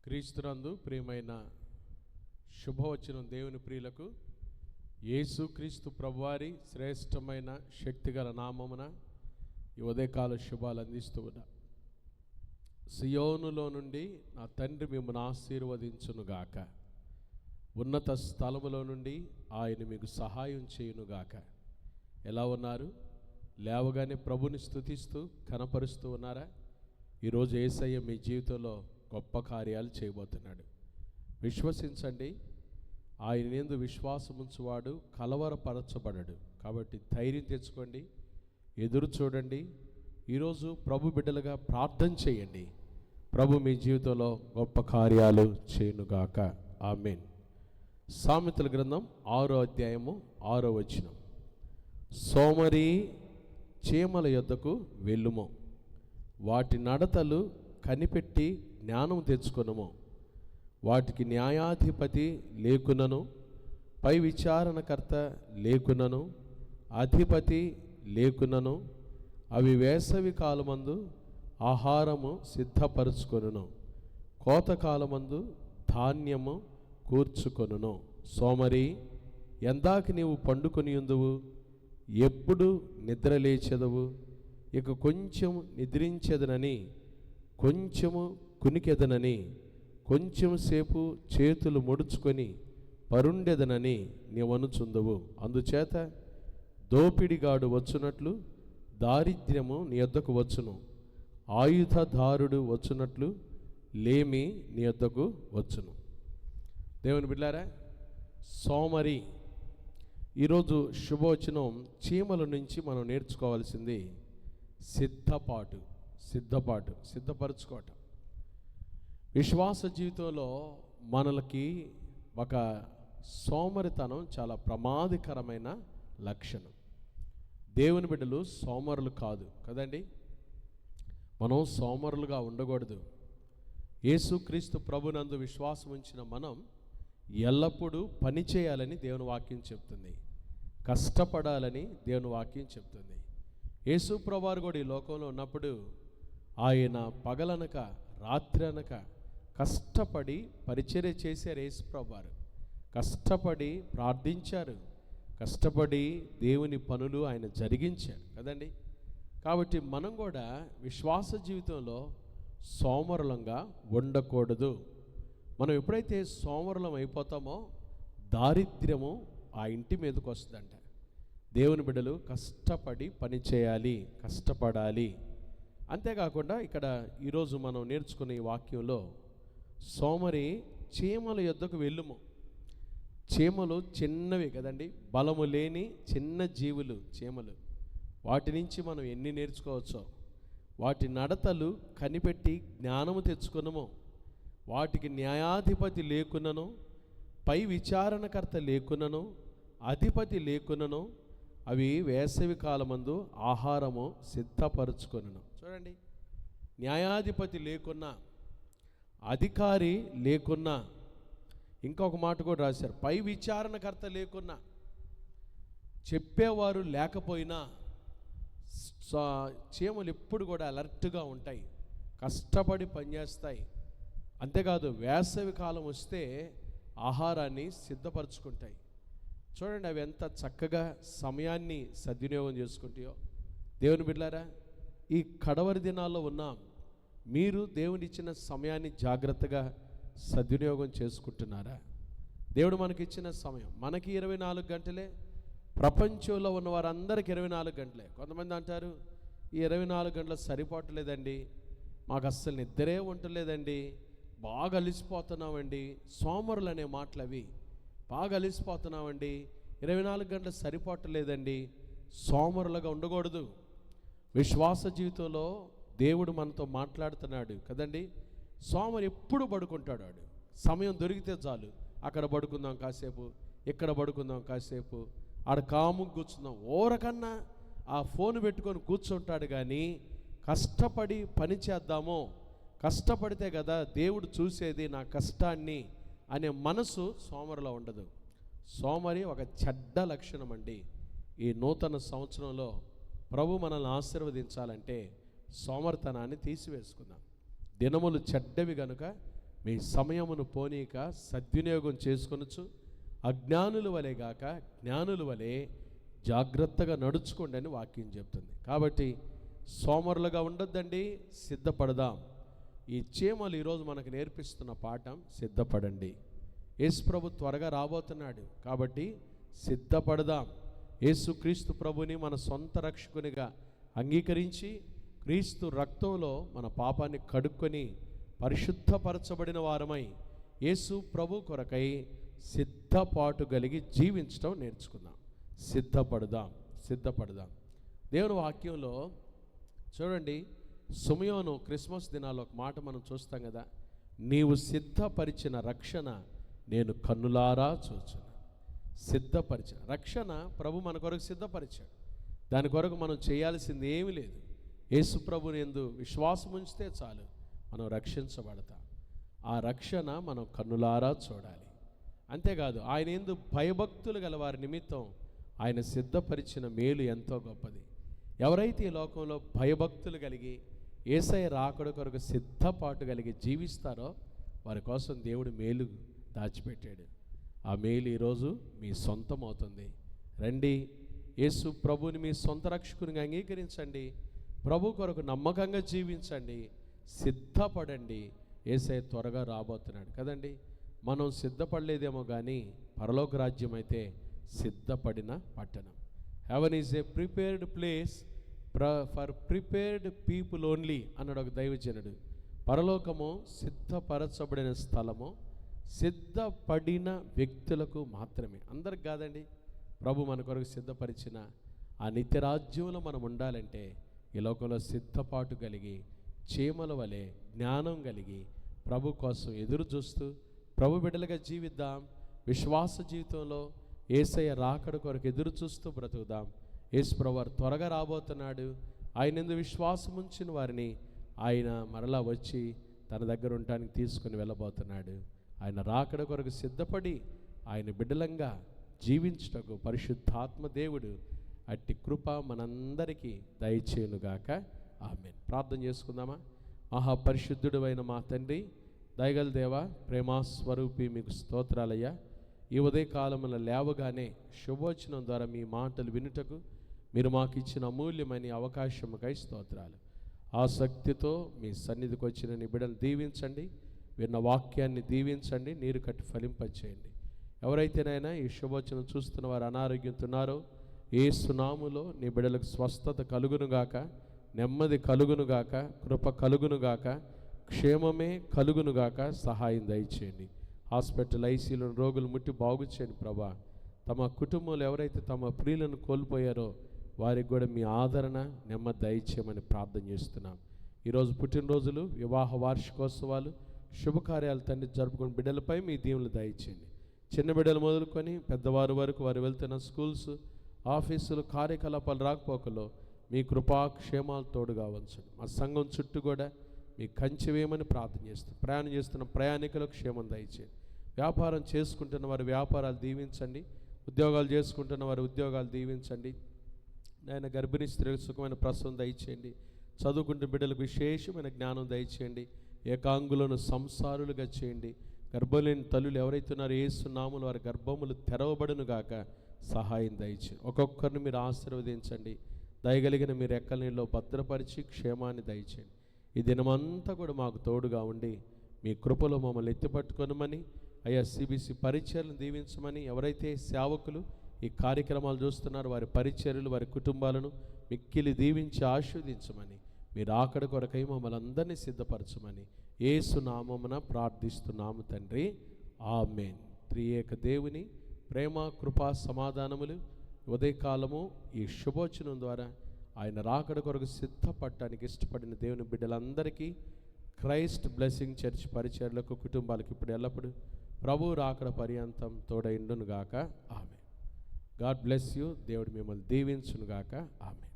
క్రీస్తునందు ప్రియమైన శుభవచనం దేవుని ప్రియులకు యేసుక్రీస్తు ప్రభువారి శ్రేష్టమైన శక్తిగల నామమున ఈ ఉదయకాల శుభాలు అందిస్తూ ఉన్నా. సియోనులో నుండి నా తండ్రి మిమ్మల్ని ఆశీర్వదించునుగాక, ఉన్నత స్థలములో నుండి ఆయన మీకు సహాయం చేయునుగాక. ఎలా ఉన్నారు? లేవగానే ప్రభుని స్తుతిస్తూ కనపరుస్తూ ఉన్నారా? ఈరోజు యేసయ్య మీ జీవితంలో గొప్ప కార్యాలు చేయబోతున్నాడు. విశ్వసించండి. ఆయన యందు విశ్వాసముంచువాడు కలవరపరచబడడు. కాబట్టి ధైర్యం తెచ్చుకోండి, ఎదురు చూడండి. ఈరోజు ప్రభు బిడ్డలుగా ప్రార్థన చేయండి. ప్రభు మీ జీవితంలో గొప్ప కార్యాలు చేయునుగాక. ఆమేన్. సామెతల గ్రంథం 6వ అధ్యాయము 6వ వచనం. సోమరి చీమల యొద్దకు వెళ్ళుము, వాటి నడతలు కనిపెట్టి జ్ఞానం తెచ్చుకొనుము. వాటికి న్యాయాధిపతి లేకునను, పై విచారణకర్త లేకునను, అధిపతి లేకునను, అవి వేసవి కాలమందు ఆహారము సిద్ధపరచుకొనును, కోతకాలమందు ధాన్యము కూర్చుకొనును. సోమరి, ఎందాక నీవు పండుకొని ఉందువు? ఎప్పుడు నిద్ర లేచెదవు? ఇక కొంచెం నిద్రించెదనని, కొంచెము కునికెదనని, కొంచెం సేపు చేతులు ముడుచుకొని పరుండెదనని నీవనుచుందువు. అందుచేత దోపిడిగాడు వచ్చునట్లు దారిద్ర్యము నీ యొద్దకు వచ్చును, ఆయుధదారుడు వచ్చునట్లు లేమి నీ యొద్దకు వచ్చును. దేవుని బిడ్డలారా, సోమరి. ఈరోజు శుభవచనం చీమల నుంచి మనం నేర్చుకోవాల్సింది సిద్ధపరచుకోవటం. విశ్వాస జీవితంలో మనలకి ఒక సోమరితనం చాలా ప్రమాదకరమైన లక్షణం. దేవుని బిడ్డలు సోమరులు కాదు కదండి. మనం సోమరులుగా ఉండకూడదు. యేసుక్రీస్తు ప్రభునందు విశ్వాసం ఉంచిన మనం ఎల్లప్పుడూ పని చేయాలని దేవుని వాక్యం చెప్తుంది, కష్టపడాలని దేవుని వాక్యం చెప్తుంది. యేసు ప్రభువారు కూడా ఈ లోకంలో ఉన్నప్పుడు ఆయన పగలనక రాత్రి అనక కష్టపడి పరిచర్య చేశారు. యేసు ప్రభువారు కష్టపడి ప్రార్థించారు, కష్టపడి దేవుని పనులు ఆయన జరిగించారు కదండి. కాబట్టి మనం కూడా విశ్వాస జీవితంలో సోమరులంగా ఉండకూడదు. మనం ఎప్పుడైతే సోమరులం అయిపోతామో దారిద్ర్యము ఆ ఇంటి మీదకి వస్తుందంట. దేవుని బిడ్డలు కష్టపడి పని చేయాలి, కష్టపడాలి. అంతేకాకుండా ఇక్కడ ఈరోజు మనం నేర్చుకునే ఈ వాక్యంలో సోమరి చీమల యొద్దకు వెళ్ళుము. చీమలు చిన్నవి కదండి, బలము లేని చిన్న జీవులు చీమలు. వాటి నుంచి మనం ఎన్ని నేర్చుకోవచ్చో. వాటి నడతలు కనిపెట్టి జ్ఞానము తెచ్చుకునము. వాటికి న్యాయాధిపతి లేకునను, పై విచారణకర్త లేకునను, అధిపతి లేకునను, అవి వేసవి కాలమందు ఆహారము సిద్ధపరచుకొనును. చూడండి, న్యాయాధిపతి లేకున్నా, అధికారి లేకున్నా, ఇంకొక మాట కూడా రాశారు, పై విచారణకర్త లేకున్నా, చెప్పేవారు లేకపోయినా చీమలు ఎప్పుడు కూడా అలర్ట్గా ఉంటాయి, కష్టపడి పనిచేస్తాయి. అంతేకాదు వేసవి కాలం వస్తే ఆహారాన్ని సిద్ధపరచుకుంటాయి. చూడండి, అవి ఎంత చక్కగా సమయాన్ని సద్వినియోగం చేసుకుంటాయో. దేవుని బిడ్డలారా, ఈ కడవరి దినాల్లో ఉన్నాం. మీరు దేవుని ఇచ్చిన సమయాన్ని జాగ్రత్తగా సద్వినియోగం చేసుకుంటున్నారా? దేవుడు మనకిచ్చిన సమయం మనకి 24 గంటలే. ప్రపంచంలో ఉన్న వారందరికీ 24 గంటలే. కొంతమంది అంటారు, ఈ 24 గంటలు సరిపోవట్లేదండి, మాకు అస్సలు నిద్రే ఉండలేదండి, బాగా అలిసిపోతున్నామండి. సోమరులు అనే మాటలు అవి. బాగా అలిసిపోతున్నామండి, 24 గంటలు సరిపోవట్లేదండి. సోమరులుగా ఉండకూడదు. విశ్వాస జీవితంలో దేవుడు మనతో మాట్లాడుతున్నాడు కదండి. సోమరు ఎప్పుడు పడుకుంటాడు. వాడు సమయం దొరికితే చాలు, అక్కడ పడుకుందాం కాసేపు, ఇక్కడ పడుకుందాం కాసేపు, ఆడ కాము కూర్చుందాం, ఓరకన్నా ఆ ఫోన్ పెట్టుకొని కూర్చుంటాడు. కానీ కష్టపడి పని చేద్దామో, కష్టపడితే కదా దేవుడు చూసేది నా కష్టాన్ని అనే మనసు సోమరిలో ఉండదు. సోమరి ఒక చెడ్డ లక్షణం అండి. ఈ నూతన సంవత్సరంలో ప్రభు మనల్ని ఆశీర్వదించాలంటే సోమరితనాన్ని తీసివేసుకుందాం. దినములు చెడ్డవి గనుక మీ సమయమును పోనీక సద్వినియోగం చేసుకొనొచ్చు అజ్ఞానుల వలె గాక జ్ఞానుల వలె జాగ్రత్తగా నడుచుకోండి అని వాక్యం చెప్తుంది. కాబట్టి సోమరులుగా ఉండొద్దండి, సిద్ధపడదాం. ఈ చీమలు ఈరోజు మనకు నేర్పిస్తున్న పాఠం సిద్ధపడండి. యేసు ప్రభు త్వరగా రాబోతున్నాడు కాబట్టి సిద్ధపడదాం. యేసుక్రీస్తు ప్రభుని మన సొంత రక్షకునిగా అంగీకరించి క్రీస్తు రక్తంలో మన పాపాన్ని కడుక్కొని పరిశుద్ధపరచబడిన వారమై యేసు ప్రభు కొరకై సిద్ధపాటు కలిగి జీవించడం నేర్చుకుందాం. సిద్ధపడదాం. దేవుని వాక్యంలో చూడండి, సిమెయోను క్రిస్మస్ దినాల్లో ఒక మాట మనం చూస్తాం కదా, నీవు సిద్ధపరిచిన రక్షణ నేను కన్నులారా చూచును. సిద్ధపరిచిన రక్షణ ప్రభు మన కొరకు సిద్ధపరిచాడు. దాని కొరకు మనం చేయాల్సింది ఏమీ లేదు. యేసు ప్రభుని యందు విశ్వాసం ఉంచితే చాలు, మనం రక్షించబడతాం. ఆ రక్షణ మనం కన్నులారా చూడాలి. అంతేకాదు ఆయన యందు భయభక్తులు గల వారి నిమిత్తం ఆయన సిద్ధపరిచిన మేలు ఎంతో గొప్పది. ఎవరైతే ఈ లోకంలో భయభక్తులు కలిగి యేసయ్య రాకడ కొరకు సిద్ధపాటు కలిగి జీవిస్తారో వారి కోసం దేవుడు మేలు దాచిపెట్టాడు. ఆ మేలు ఈరోజు మీ సొంతం అవుతుంది. రండి, యేసు ప్రభుని మీ సొంత రక్షకునిగా అంగీకరించండి. ప్రభు కొరకు నమ్మకంగా జీవించండి, సిద్ధపడండి. యేసయ్య త్వరగా రాబోతున్నాడు కదండి. మనం సిద్ధపడలేదేమో కానీ పరలోక రాజ్యం అయితే సిద్ధపడిన పట్టణం. Heaven is a prepared place for prepared people only అన్నాడు ఒక దైవజనుడు. పరలోకము సిద్ధపరచబడిన స్థలము సిద్ధపడిన వ్యక్తులకు మాత్రమే, అందరికి కాదండి. ప్రభు మన కొరకు సిద్ధపరిచిన ఆ నిత్యరాజ్యంలో మనం ఉండాలంటే ఈ లోకంలో సిద్ధపాటు కలిగి చీమల వలె జ్ఞానం కలిగి ప్రభు కోసం ఎదురు చూస్తూ ప్రభు బిడ్డలుగా జీవిద్దాం. విశ్వాస జీవితంలో యేసయ్య రాకడ కొరకు ఎదురు చూస్తూ బ్రతుకుదాం. యేసు ప్రభువారు త్వరగా రాబోతున్నాడు. ఆయన యందు విశ్వాసం ఉంచిన వారిని ఆయన మరలా వచ్చి తన దగ్గర ఉండటానికి తీసుకుని వెళ్ళబోతున్నాడు. ఆయన రాకడ కొరకు సిద్ధపడి ఆయన బిడ్డలంగా జీవించుటకు పరిశుద్ధాత్మ దేవుడు అట్టి కృప మనందరికీ దయచేయునుగాక. ఆమేన్. ప్రార్థన చేసుకుందామా? మహాపరిశుద్ధుడు అయిన మా తండ్రి, దయగల దేవా, ప్రేమాస్వరూపి, మీకు స్తోత్రాలయ్యా. ఈ ఉదయకాలమున లేవగానే శుభవచనం ద్వారా మీ మాటలు వినుటకు మీరు మాకు ఇచ్చిన అమూల్యమైన అవకాశముకై స్తోత్రాలు. ఆసక్తితో మీ సన్నిధికి వచ్చిన నీ బిడ్డలు దీవించండి, విన్న వాక్యాన్ని దీవించండి, నీరు కట్టి ఫలింపచేయండి. ఎవరైతేనైనా ఈ శుభవచనం చూస్తున్న వారు అనారోగ్యంతో ఉన్నారో యేసు నామములో నీ బిడ్డలకు స్వస్థత కలుగునుగాక, నెమ్మది కలుగునుగాక, కృప కలుగునుగాక, క్షేమమే కలుగునుగాక. సహాయం దయచేయండి. హాస్పిటల్ ఐసీలో రోగులు ముట్టి బాగు చేయండి ప్రభా. తమ కుటుంబంలో ఎవరైతే తమ ప్రియులను కోల్పోయారో వారికి కూడా మీ ఆదరణ నెమ్మది దయచేయమని ప్రార్థన చేస్తున్నాం. ఈరోజు పుట్టినరోజులు, వివాహ వార్షికోత్సవాలు, శుభకార్యాలు తండ్రి జరుపుకుని బిడ్డలపై మీ దీవెనలు దయచేయండి. చిన్న బిడ్డలు మొదలుకొని పెద్దవారు వరకు వారు వెళ్తున్న స్కూల్స్, ఆఫీసులు, కార్యకలాపాలు రాకపోకలో మీ కృపాక్షేమాలు తోడుగా ఉంచండి. మా సంఘం చుట్టూ కూడా మీ కంచె వేయమని ప్రార్థన చేస్తాం. ప్రయాణం చేస్తున్న ప్రయాణికులకు క్షేమం దయచేయండి. వ్యాపారం చేసుకుంటున్న వారి వ్యాపారాలు దీవించండి. ఉద్యోగాలు చేసుకుంటున్న వారి ఉద్యోగాలు దీవించండి. నాయన గర్భిణీ స్త్రీలకు సుఖమైన ప్రసవం దయచేయండి. చదువుకుంటున్న బిడ్డలకు విశేషమైన జ్ఞానం దయచేయండి. ఏకాంగులను సంసారులుగా చేయండి. గర్భలేని తల్లులు ఎవరైతే ఉన్నారో యేసు నామములో వారి గర్భములు తెరవబడును గాక. సహాయం దయచేయండి. ఒక్కొక్కరిని మీరు ఆశీర్వదించండి. దయగలిగిన మీరు రెక్కల నీళ్ళలో భద్రపరిచి క్షేమాన్ని దయచేయండి. ఈ దినమంతా కూడా మాకు తోడుగా ఉండి మీ కృపలో మమ్మల్ని ఎత్తిపట్టుకొనమని, అయ్యా సిబిసి పరిచర్యలను దీవించమని, ఎవరైతే సేవకులు ఈ కార్యక్రమాలు చూస్తున్నారో వారి పరిచర్యలు, వారి కుటుంబాలను మిక్కిలి దీవించి ఆశీర్వదించమని, మీరు ఆకడ కొరకై మమ్మల్ని అందరినీ సిద్ధపరచమని యేసు నామమున ప్రార్థిస్తున్నాము తండ్రి. ఆమేన్. త్రియేక దేవుని ప్రేమ, కృపా, సమాధానములు ఉదయకాలము ఈ శుభోచనం ద్వారా ఆయన రాకడ కొరకు సిద్ధపడటానికి ఇష్టపడిన దేవుని బిడ్డలందరికీ క్రైస్ట్ బ్లెస్సింగ్ చర్చ్ పరిచర్లకు, కుటుంబాలకు ఇప్పుడు ఎల్లప్పుడు ప్రభు రాకడ పర్యంతం తోడైండునుగాక. ఆమేన్. God bless you. దేవుడు మిమ్మల్ని దీవించునుగాక. ఆమేన్.